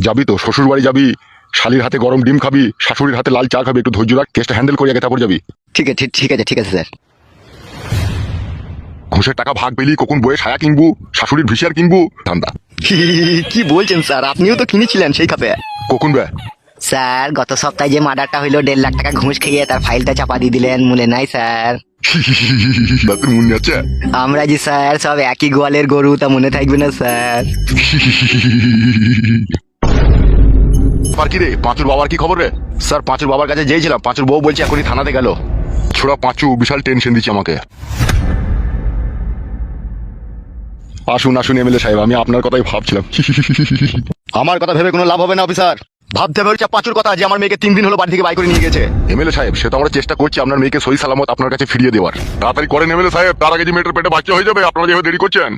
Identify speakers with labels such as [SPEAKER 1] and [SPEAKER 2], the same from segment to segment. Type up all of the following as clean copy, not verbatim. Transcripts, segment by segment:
[SPEAKER 1] যাবি তো শ্বশুর বাড়ি যাবি, শালির হাতে গরম ডিম খাবি, শাশুড়ির হাতে লাল চা খাবি, একটু ধৈর্য রাখ, কেসটা হ্যান্ডেল করে আগে তারপর যাবি।
[SPEAKER 2] ঠিক আছে স্যার।
[SPEAKER 1] ঘুষের টাকা ভাগ পেলি, কখন বইয়ে সায়া কিনবু, শাশুড়ির ভিসিয়ার কিনবু, ধান্দা।
[SPEAKER 2] কি বলছেন স্যার, আপনিও তো কিনেছিলেন সেই খাপে।
[SPEAKER 1] কখন বে?
[SPEAKER 2] স্যার গত সপ্তাহে যে মার্ডারটা হইলো 1.5 লাখ টাকা ঘুষ খেয়ে তার ফাইলটা চাপা দিয়ে দিলেন, মনে নাই স্যার?
[SPEAKER 1] তোর মনে আছে?
[SPEAKER 2] আমরা জি স্যার সব একই গোয়ালের গরু, তা মনে থাকবে না স্যার?
[SPEAKER 1] আর কি রে, পাঁচুর বাবার কি খবর রে?
[SPEAKER 3] স্যার পাঁচুর বাবার কাছে যেয়েছিলাম, পাঁচুর বউ বলছে এখনই থানাতে গেল।
[SPEAKER 1] ছোড়া পাঁচু বিশাল টেনশন দিচ্ছে আমাকে। আসুন আসুন এমএলএ সাহেব, আমি আপনার কথাই ভাবছিলাম।
[SPEAKER 3] আমার কথা ভেবে কোনো লাভ হবে না অফিসার, ভাবতে হবে হচ্ছে পাঁচুর কথা, যে আমার মেয়েকে 3 দিন হলো বাড়ি থেকে বাই করে নিয়ে গেছে।
[SPEAKER 1] এমএলএ সাহেব, সে তো আমরা চেষ্টা করছি আপনার মেয়েকে সহি সালামত আপনার কাছে ফিরিয়ে দেওয়ার। তাড়াতাড়ি করেন এমএলএ সাহেব, তার আগে যে মেয়েটার পেটে বাচ্চা হয়ে যাবে, আপনারা যেভাবে দেরি করছেন।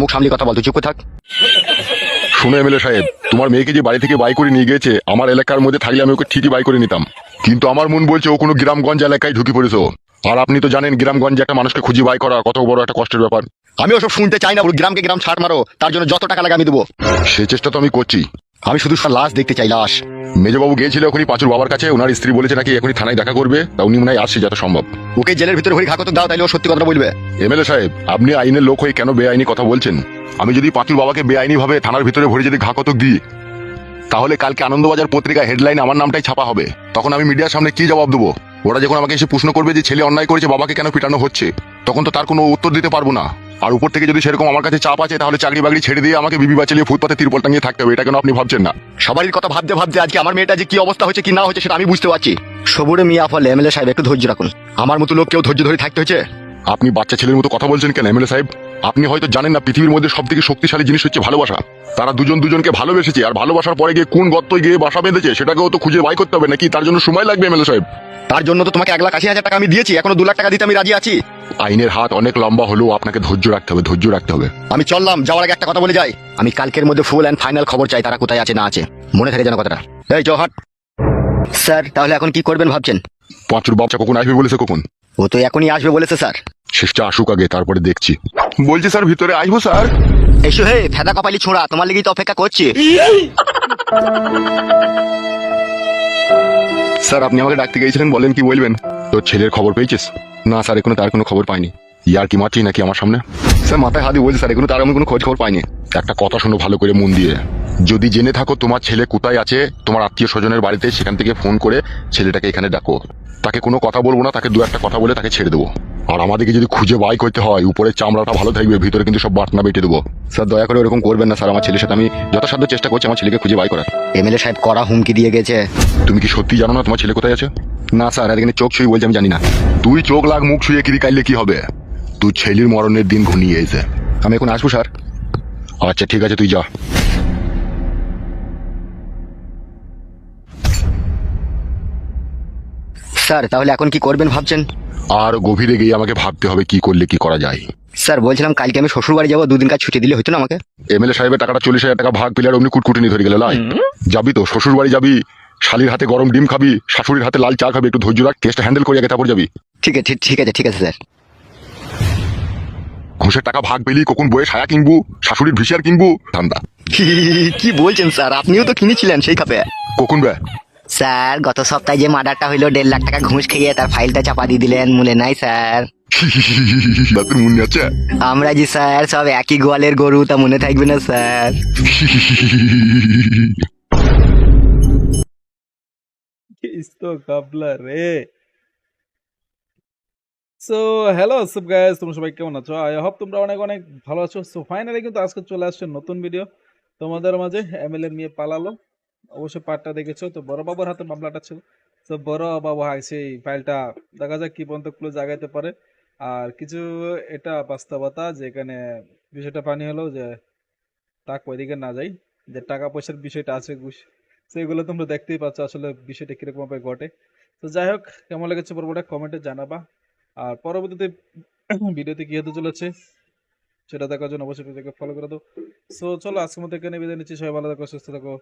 [SPEAKER 3] মুখ সামলি কথা বল, তুই চুপ করে থাক।
[SPEAKER 1] শুনো এমএলএ সাহেব, তোমার মেয়েকে যে বাড়ি থেকে বাই করে নিয়ে গেছে, আমার এলাকার মধ্যে থাকলে আমি ওকে ঠিকই বাই করে নিতাম, কিন্তু আমার মন বলছে ও কোনো গ্রামগঞ্জ এলাকায় ঢুকে পড়েছো। আর আপনি তো জানেন গ্রামগঞ্জে একটা মানুষকে খুঁজে বাই করা কত বড় একটা কষ্টের ব্যাপার।
[SPEAKER 3] আমি ওসব শুনতে চাই না, পুরো গ্রামকে গ্রাম ছাড় মারো, তার জন্য যত টাকা লাগে আমি দেবো।
[SPEAKER 1] সে চেষ্টা তো আমি করছি।
[SPEAKER 3] আমি শুধু লাশ দেখতে চাই, লাশ।
[SPEAKER 1] মেজবাবু গিয়েছিল এখনই পাঁচুর বাবার কাছে, ওনার স্ত্রী বলেছে নাকি এখনই থানায় দেখা করবে, তা উনি মনে হয় আসছে যত সম্ভব।
[SPEAKER 3] ওকে জেলের ভিতরে ভরি ঘাকত দাও, তাইলে ও সত্যি কথা বলবে।
[SPEAKER 1] এমএলএ সাহেব, আপনি আইনের লোক হয়ে কেন বেআইনি কথা বলছেন? আমি যদি পাঁচুর বাবাকে বেআইনি ভাবে থানার ভিতরে ভরে যদি ঘাকতক দিই, তাহলে কালকে আনন্দবাজার পত্রিকা হেডলাইন আমার নামটাই ছাপা হবে। তখন আমি মিডিয়ার সামনে কি জবাব দেবো? ওরা যখন আমাকে এসে প্রশ্ন করবে যে ছেলে অন্যায় করেছে, বাবাকে কেন পিটানো হচ্ছে, তখন তো তার কোনো উত্তর দিতে পারবো না। আর উপর থেকে যদি সেরকম আমার কাছে চাপ আছে, তাহলে চাকরি বাকরি ছেড়ে দিয়ে আমাকে বিবি বাঁচালিয়ে ফুটপাতে তিরপল টাঙিয়ে থাকতে হবে। এটা কেন আপনি ভাবছেন না?
[SPEAKER 3] সবারই কথা ভাবতে ভাবতে আজকে আমার মেয়েটা যে কি অবস্থা হচ্ছে কি না হচ্ছে সেটা আমি বুঝতে পারছি।
[SPEAKER 2] সবুরে মিয়া ফলে এমএলএ সাহেব একটু ধৈর্য রাখুন।
[SPEAKER 3] আমার মতো লোক কেউ ধৈর্য ধরে থাকতে হচ্ছে?
[SPEAKER 1] আপনি বাচ্চা ছেলের মতো কথা বলছেন কেন এমএলএ সাহেব? আপনি হয়তো জানেন না, পৃথিবীর মধ্যে সব থেকে শক্তিশালী জিনিস হচ্ছে ভালোবাসা। তারা দুজন দুজনকে ভালোবেসেছে, আর ভালোবাসার পরে গিয়ে কোন গর্তয় গিয়ে বাসা বেঁধেছে সেটাকেও তো খুঁজে বাই করতে হবে নাকি? তার জন্য সময় লাগবে এমএলএ সাহেব।
[SPEAKER 3] তার জন্য তো তোমাকে 1,80,000 টাকা আমি দিয়েছি, এখনো 2 লাখ টাকা দিতে আমি রাজি আছি।
[SPEAKER 1] আইনের হাত অনেক লম্বা হলেও আপনাকে ধৈর্য রাখতে হবে, ধৈর্য রাখতে হবে।
[SPEAKER 3] আমি চললাম, যাওয়ার আগে একটা কথা বলে যাই, আমি কালকের মধ্যে ফুল অ্যান্ড ফাইনাল খবর চাই, তারা কোথায় আছে না আছে, মনে থাকে যেন কথাটা। এই জহাট।
[SPEAKER 2] স্যার তাহলে এখন কি করবেন ভাবছেন?
[SPEAKER 1] পাঁচুর বাচ্চা কখন আসবে বলেছে? কখন?
[SPEAKER 2] ও তো এখনই আসবে বলেছে স্যার।
[SPEAKER 1] শেষটা আসুক আগে, তারপরে দেখছি। বলছি স্যার ভিতরে আসবো স্যার?
[SPEAKER 2] এসো হে ফেদা কপালি ছোঁড়া, তোমার লেগেই তো অপেক্ষা করছি।
[SPEAKER 1] স্যার আপনি আমাকে ডাকতে গিয়েছিলেন, বলেন কি বলবেন? তোর ছেলের খবর পেয়েছিস? না স্যার, এখনো তার কোনো খবর পাইনি। ইয়ার কি মারছি নাকি আমার সামনে? স্যার মাথায় হাত দিয়ে বলছি স্যার, এখনো তার আমি কোনো খোঁজ খবর পাইনি। একটা কথা শোনো ভালো করে মন দিয়ে, যদি জেনে থাকো তোমার ছেলে কোথায় আছে, তোমার আত্মীয় স্বজনের বাড়িতে, সেখান থেকে ফোন করে ছেলেটাকে এখানে ডাকো। তাকে কোনো কথা বলবো না, তাকে 2-1 কথা বলে তাকে ছেড়ে দেবো। আর আমাদেরকে যদি খুঁজে বাই করতে হয়, উপরে চামড়াটা ভালো থাকবে, ভিতরে কিন্তু সব বাটনা বেটে দেবো। স্যার দয়া করে ওরকম করবেন না স্যার, আমার ছেলের সাথে আমি যথাসাধ্য চেষ্টা করছি আমার ছেলেকে খুঁজে বাই করার।
[SPEAKER 2] এমএলএ সাহেব কড়া হুমকি দিয়ে গেছে।
[SPEAKER 1] তুমি কি সত্যি জানো না তোমার ছেলে কোথায় আছে? না স্যার, এখানে চোখ ছুঁয়ে বলছে আমি জানি না। তুই চোখ লাগ, মুখ ছুঁয়ে কিরি কাইলে কি হবে? তুই ছেলের মরণের দিন ঘনিয়ে এসে। আমি এখন আসবো স্যার? আচ্ছা ঠিক আছে, তুই যা।
[SPEAKER 2] স্যার তাহলে এখন কি করবেন ভাবছেন?
[SPEAKER 1] আর গভীরে গিয়ে আমাকে ভাবতে হবে কি করলে কি করা যায়।
[SPEAKER 2] স্যার বলছিলাম কালকে আমি শ্বশুর বাড়ি যাবো, 2 দিন কাজ ছুটি দিলে হতো না আমাকে?
[SPEAKER 1] এমএলএ সাহেবের টাকাটা 40,000 টাকা ভাগ পেলে আর অমনি কুটকুটি ধরে গেল লাই। যাবি তো শ্বশুর বাড়ি যাবি, শালির হাতে গরম ডিম খাবি, শাশুড়ির হাতে লাল চা খাবি, একটু ধৈর্য রাখ, কেসটা হ্যান্ডেল করে আগে তারপর যাবি।
[SPEAKER 2] ঠিক আছে স্যার।
[SPEAKER 1] ঘুষের টাকা ভাগ পেলি, কখন বইয়ে সায়া কিনবু, শাশুড়ির ভিসিয়ার কিনবু, ধান্দা।
[SPEAKER 2] কি বলছেন স্যার, আপনিও তো কিনেছিলেন সেই খাপে।
[SPEAKER 1] কখন বে?
[SPEAKER 2] স্যার গত সপ্তাহে যে মার্ডারটা হইলো 1.5 লাখ টাকা ঘুষ খেয়ে তার ফাইলটা চাপা দিয়ে দিলেন, মনে নাই স্যার?
[SPEAKER 1] তোর মনে আছে?
[SPEAKER 2] আমরা জি স্যার সব একই গোয়ালের গরু, তা মনে থাকবে না স্যার?
[SPEAKER 4] ইस्तो কাবলা রে। সো হ্যালো সব গাইস, তোমরা সবাই কেমন আছো? আই হোপ তোমরা অনেক অনেক ভালো আছো। সো ফাইনালি কিন্তু আজকে চলে আসছে নতুন ভিডিও তোমাদের মাঝে। এমএলএ নিয়ে পালালো, অবশ্যই পার্টটা দেখেছো। তো বড় বাবুর হাতে মামলাটা ছিল, তো বড় বাবু সেই ফাইলটা দেখা যাক কি পর্যন্ত ক্লোজ জাগাইতে পারে। আর কিছু এটা বাস্তবতা যে এখানে বিষয়টা পানি হলো যে টাকা ওইদিকে না যাই, যে টাকা পয়সার বিষয়টা আছে ঘুষ, সেগুলো তোমরা দেখতেই পাচ্ছ আসলে বিষয়টা কিরকম ভাবে ঘটে। তো যাই হোক, কেমন লেগেছে পর্বটা কমেন্টে জানাবা। আর পরবর্তীতে ভিডিওতে কি হতে চলেছে সেটা দেখার জন্য অবশ্যই ফলো করে দাও। সো চলো আজকের মতো এখানে বিদায় নিচ্ছি, সবাই ভালো থাকো, সুস্থ থাকো।